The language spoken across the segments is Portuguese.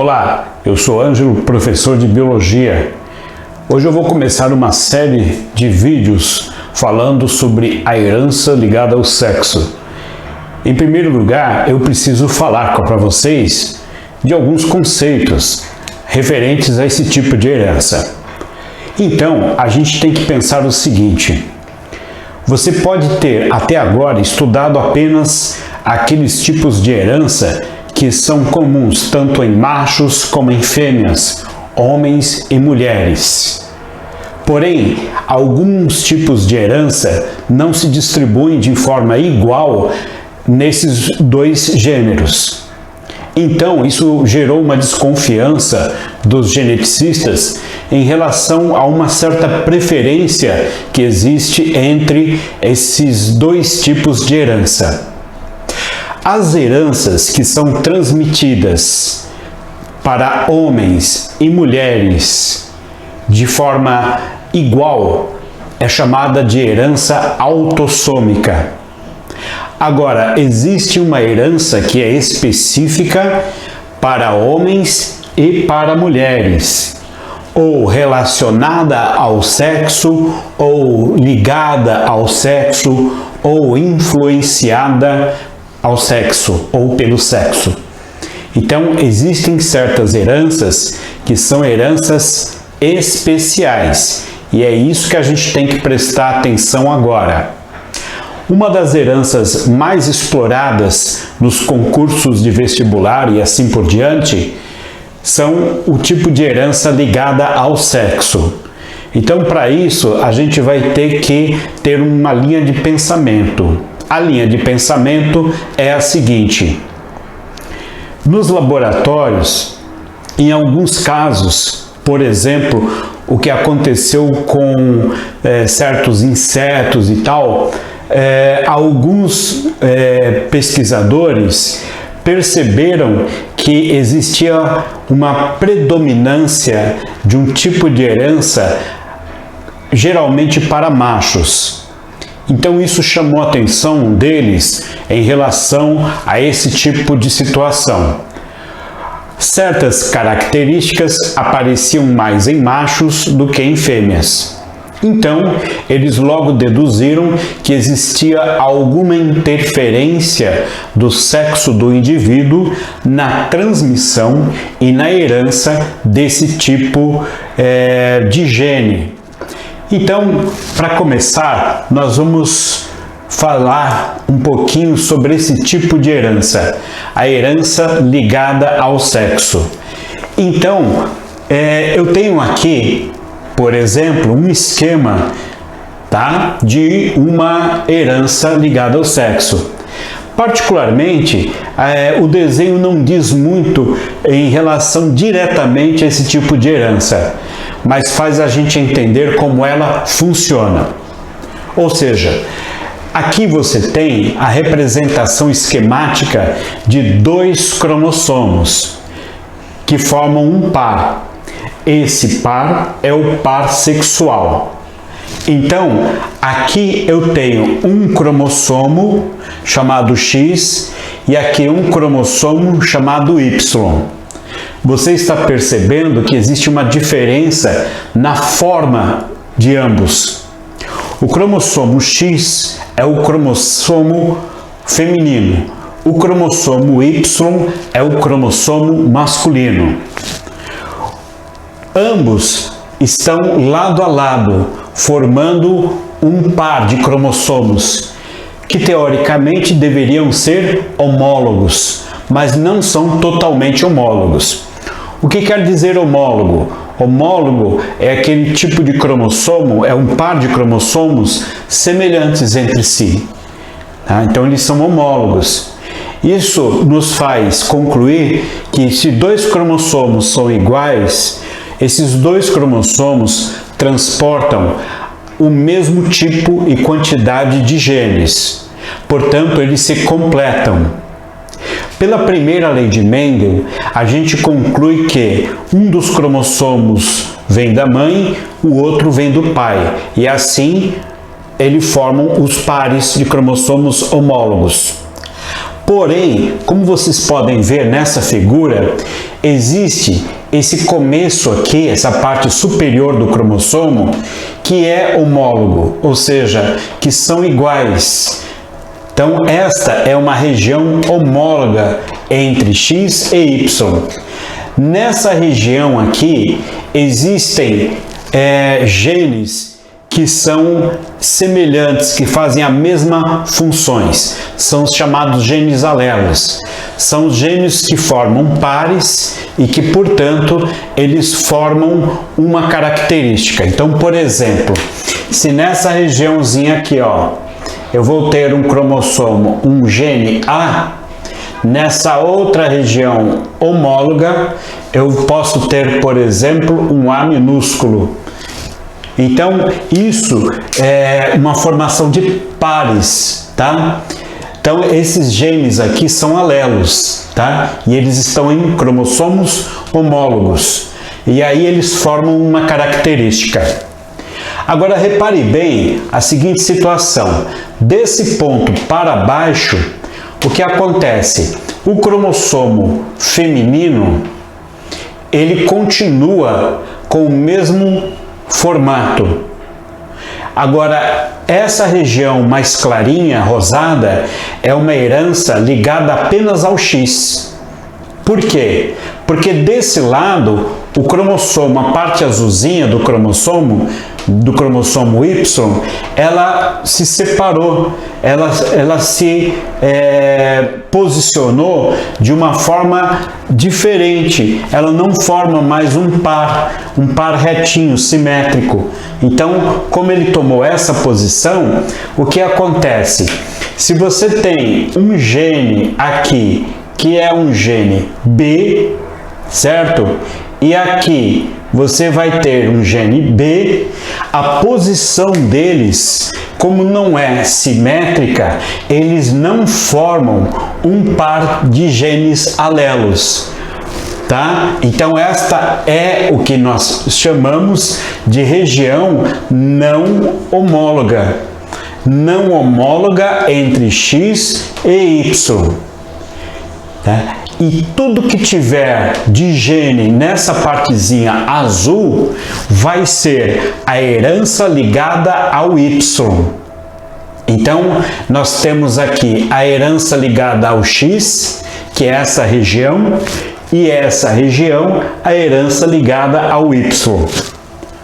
Olá, eu sou Ângelo, professor de Biologia. Hoje eu vou começar uma série de vídeos falando sobre a herança ligada ao sexo. Em primeiro lugar, eu preciso falar para vocês de alguns conceitos referentes a esse tipo de herança. Então, a gente tem que pensar o seguinte: você pode ter até agora estudado apenas aqueles tipos de herança que são comuns tanto em machos como em fêmeas, homens e mulheres. Porém, alguns tipos de herança não se distribuem de forma igual nesses dois gêneros. Então, isso gerou uma desconfiança dos geneticistas em relação a uma certa preferência que existe entre esses dois tipos de herança. As heranças que são transmitidas para homens e mulheres de forma igual é chamada de herança autossômica. Agora, existe uma herança que é específica para homens e para mulheres, ou relacionada ao sexo, ou ligada ao sexo, ou influenciada ao sexo, ou pelo sexo. Então, existem certas heranças que são heranças especiais, e é isso que a gente tem que prestar atenção agora. Uma das heranças mais exploradas nos concursos de vestibular e assim por diante são o tipo de herança ligada ao sexo. Então, para isso, a gente vai ter que ter uma linha de pensamento. A linha de pensamento é a seguinte: nos laboratórios, em alguns casos, por exemplo, o que aconteceu com certos insetos e tal, alguns pesquisadores perceberam que existia uma predominância de um tipo de herança geralmente para machos. Então isso chamou a atenção deles em relação a esse tipo de situação. Certas características apareciam mais em machos do que em fêmeas. Então, eles logo deduziram que existia alguma interferência do sexo do indivíduo na transmissão e na herança desse tipo de gene. Então, para começar, nós vamos falar um pouquinho sobre esse tipo de herança, a herança ligada ao sexo. Então, eu tenho aqui, por exemplo, um esquema, tá, de uma herança ligada ao sexo. Particularmente, o desenho não diz muito em relação diretamente a esse tipo de herança, mas faz a gente entender como ela funciona. Ou seja, aqui você tem a representação esquemática de dois cromossomos que formam um par. Esse par é o par sexual. Então, aqui eu tenho um cromossomo chamado X e aqui um cromossomo chamado Y. Você está percebendo que existe uma diferença na forma de ambos. O cromossomo X é o cromossomo feminino. O cromossomo Y é o cromossomo masculino. Ambos estão lado a lado, formando um par de cromossomos que teoricamente deveriam ser homólogos, mas não são totalmente homólogos. O que quer dizer homólogo? Homólogo é aquele tipo de cromossomo, é um par de cromossomos semelhantes entre si. Tá? Então eles são homólogos. Isso nos faz concluir que se dois cromossomos são iguais, esses dois cromossomos transportam o mesmo tipo e quantidade de genes. Portanto, eles se completam. Pela primeira lei de Mendel, a gente conclui que um dos cromossomos vem da mãe, o outro vem do pai, e assim eles formam os pares de cromossomos homólogos. Porém, como vocês podem ver nessa figura, existe esse começo aqui, essa parte superior do cromossomo, que é homólogo, ou seja, que são iguais. Então, esta é uma região homóloga entre X e Y. Nessa região aqui, existem genes que são semelhantes, que fazem a mesma funções. São os chamados genes alelos. São os genes que formam pares e que, portanto, eles formam uma característica. Então, por exemplo, se nessa regiãozinha aqui, ó, eu vou ter um cromossomo, um gene A, nessa outra região homóloga, eu posso ter, por exemplo, um A minúsculo. Então, isso é uma formação de pares, tá? Então, esses genes aqui são alelos, tá? E eles estão em cromossomos homólogos. E aí eles formam uma característica. Agora, repare bem a seguinte situação. Desse ponto para baixo, o que acontece? O cromossomo feminino, ele continua com o mesmo formato. Agora, essa região mais clarinha, rosada, é uma herança ligada apenas ao X. Por quê? Porque desse lado, o cromossomo, a parte azulzinha do cromossomo Y, ela se separou, ela se posicionou de uma forma diferente, ela não forma mais um par retinho, simétrico. Então, como ele tomou essa posição, o que acontece? Se você tem um gene aqui, que é um gene B, certo? E aqui você vai ter um gene B, a posição deles, como não é simétrica, eles não formam um par de genes alelos, tá? Então esta é o que nós chamamos de região não homóloga. Não homóloga entre X e Y. Tá? E tudo que tiver de gene nessa partezinha azul vai ser a herança ligada ao Y. Então, nós temos aqui a herança ligada ao X, que é essa região, e essa região, a herança ligada ao Y.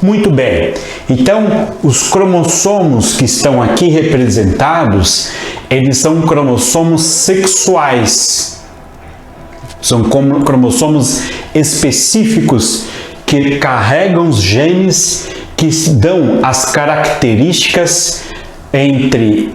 Muito bem. Então, os cromossomos que estão aqui representados, eles são cromossomos sexuais. São cromossomos específicos que carregam os genes que dão as características entre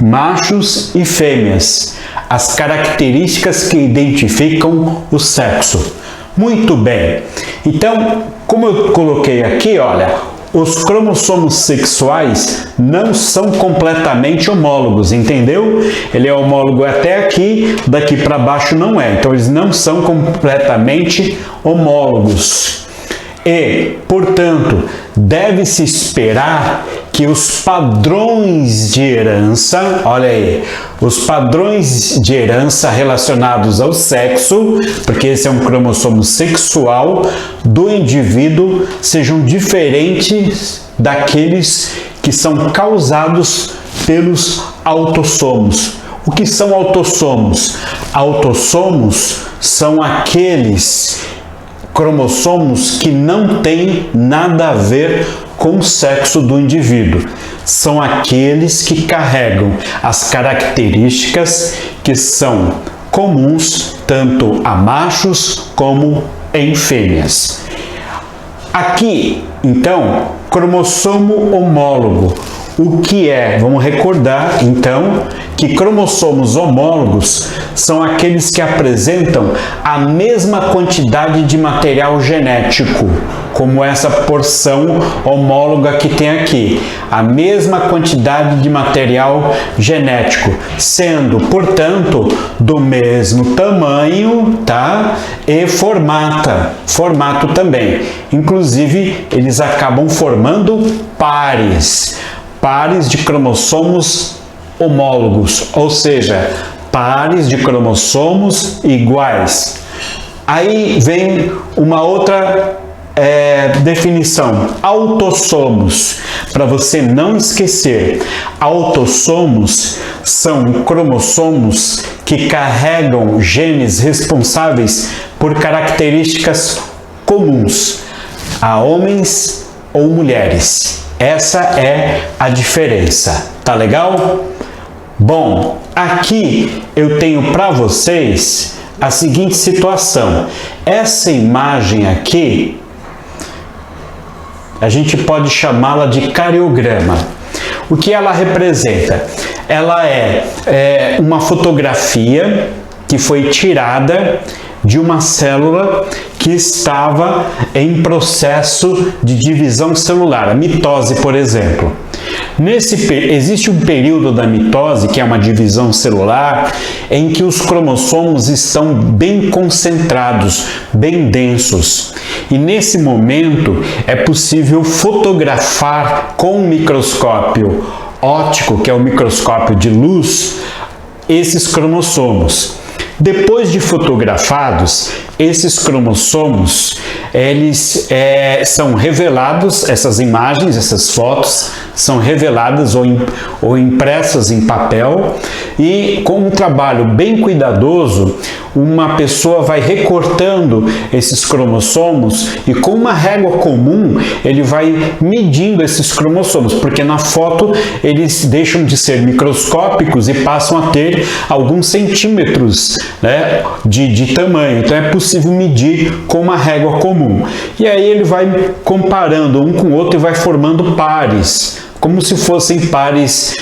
machos e fêmeas, as características que identificam o sexo. Muito bem. Então, como eu coloquei aqui, olha, os cromossomos sexuais não são completamente homólogos, entendeu? Ele é homólogo até aqui, daqui para baixo não é. Então, eles não são completamente homólogos. E, portanto, deve-se esperar que os padrões de herança, olha aí, os padrões de herança relacionados ao sexo, porque esse é um cromossomo sexual do indivíduo, sejam diferentes daqueles que são causados pelos autossomos. O que são autossomos? Autossomos são aqueles cromossomos que não têm nada a ver com o sexo do indivíduo. São aqueles que carregam as características que são comuns tanto a machos como em fêmeas. Aqui, então, cromossomo homólogo. O que é? Vamos recordar, então, que cromossomos homólogos são aqueles que apresentam a mesma quantidade de material genético, como essa porção homóloga que tem aqui. A mesma quantidade de material genético, sendo, portanto, do mesmo tamanho, tá? E formato também. Inclusive, eles acabam formando pares de cromossomos homólogos, ou seja, pares de cromossomos iguais. Aí vem uma outra definição, autossomos, para você não esquecer. Autossomos são cromossomos que carregam genes responsáveis por características comuns a homens ou mulheres. Essa é a diferença, tá legal? Bom, aqui eu tenho para vocês a seguinte situação. Essa imagem aqui, a gente pode chamá-la de cariograma. O que ela representa? Ela é uma fotografia que foi tirada de uma célula que estava em processo de divisão celular, a mitose, por exemplo. Existe um período da mitose, que é uma divisão celular, em que os cromossomos estão bem concentrados, bem densos. E nesse momento é possível fotografar com um microscópio óptico, que é o microscópio de luz, esses cromossomos. Depois de fotografados, esses cromossomos, eles são revelados, essas imagens, essas fotos, são reveladas ou impressas em papel, e com um trabalho bem cuidadoso, uma pessoa vai recortando esses cromossomos e com uma régua comum ele vai medindo esses cromossomos, porque na foto eles deixam de ser microscópicos e passam a ter alguns centímetros, né, de tamanho. Então é possível medir com uma régua comum. E aí ele vai comparando um com o outro e vai formando pares, como se fossem pares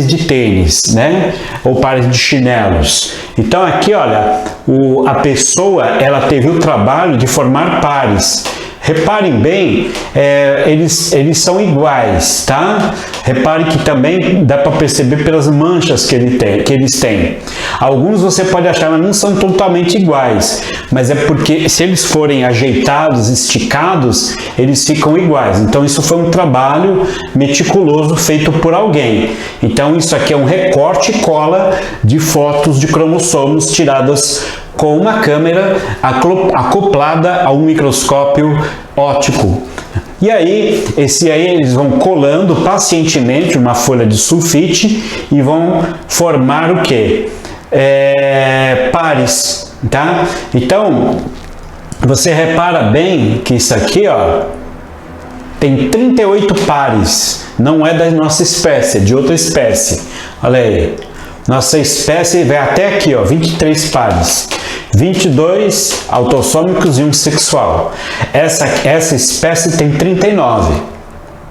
de tênis, né? Ou pares de chinelos. Então aqui, olha, a pessoa, ela teve o trabalho de formar pares. Reparem bem, eles são iguais, tá? Reparem que também dá para perceber pelas manchas que eles têm. Alguns você pode achar, mas não são totalmente iguais. Mas é porque se eles forem ajeitados, esticados, eles ficam iguais. Então isso foi um trabalho meticuloso feito por alguém. Então isso aqui é um recorte e cola de fotos de cromossomos tiradas com uma câmera acoplada a um microscópio óptico. E aí, eles vão colando pacientemente uma folha de sulfite e vão formar o quê? Pares, tá? Então, você repara bem que isso aqui, ó, tem 38 pares. Não é da nossa espécie, é de outra espécie. Olha aí. Nossa espécie vai até aqui, ó, 23 pares. 22 autossômicos e um sexual. Essa espécie tem 39,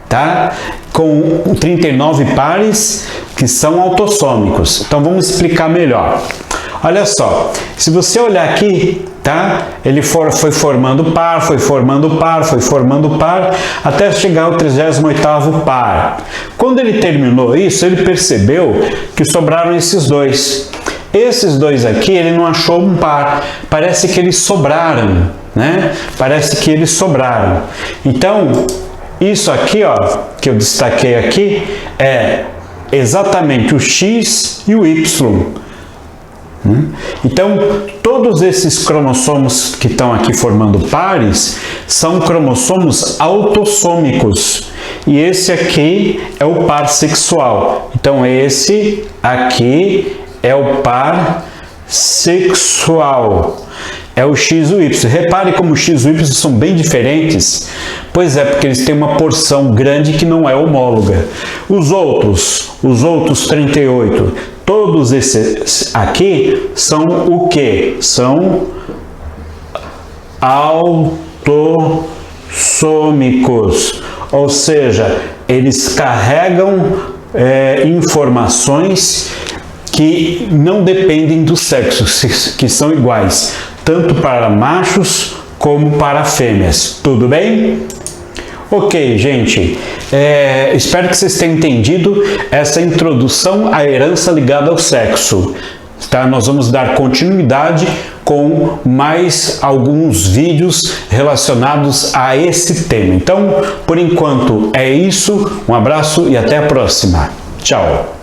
tá? Com 39 pares que são autossômicos. Então vamos explicar melhor. Olha só, se você olhar aqui, tá? Ele foi formando par, foi formando par, foi formando par, até chegar ao 38º par. Quando ele terminou isso, ele percebeu que sobraram esses dois. Esses dois aqui, ele não achou um par, parece que eles sobraram, né? Parece que eles sobraram. Então, isso aqui, ó, que eu destaquei aqui, é exatamente o X e o Y. Então, todos esses cromossomos que estão aqui formando pares são cromossomos autossômicos. E esse aqui é o par sexual. Então, esse aqui é o par sexual. É o X e o Y. Repare como o X e o Y são bem diferentes. Pois é, porque eles têm uma porção grande que não é homóloga. Os outros 38, todos esses aqui são o quê? São autossômicos. Ou seja, eles carregam informações que não dependem do sexo, que são iguais, tanto para machos como para fêmeas. Tudo bem? Ok, gente, espero que vocês tenham entendido essa introdução à herança ligada ao sexo. Tá? Nós vamos dar continuidade com mais alguns vídeos relacionados a esse tema. Então, por enquanto é isso, um abraço e até a próxima. Tchau!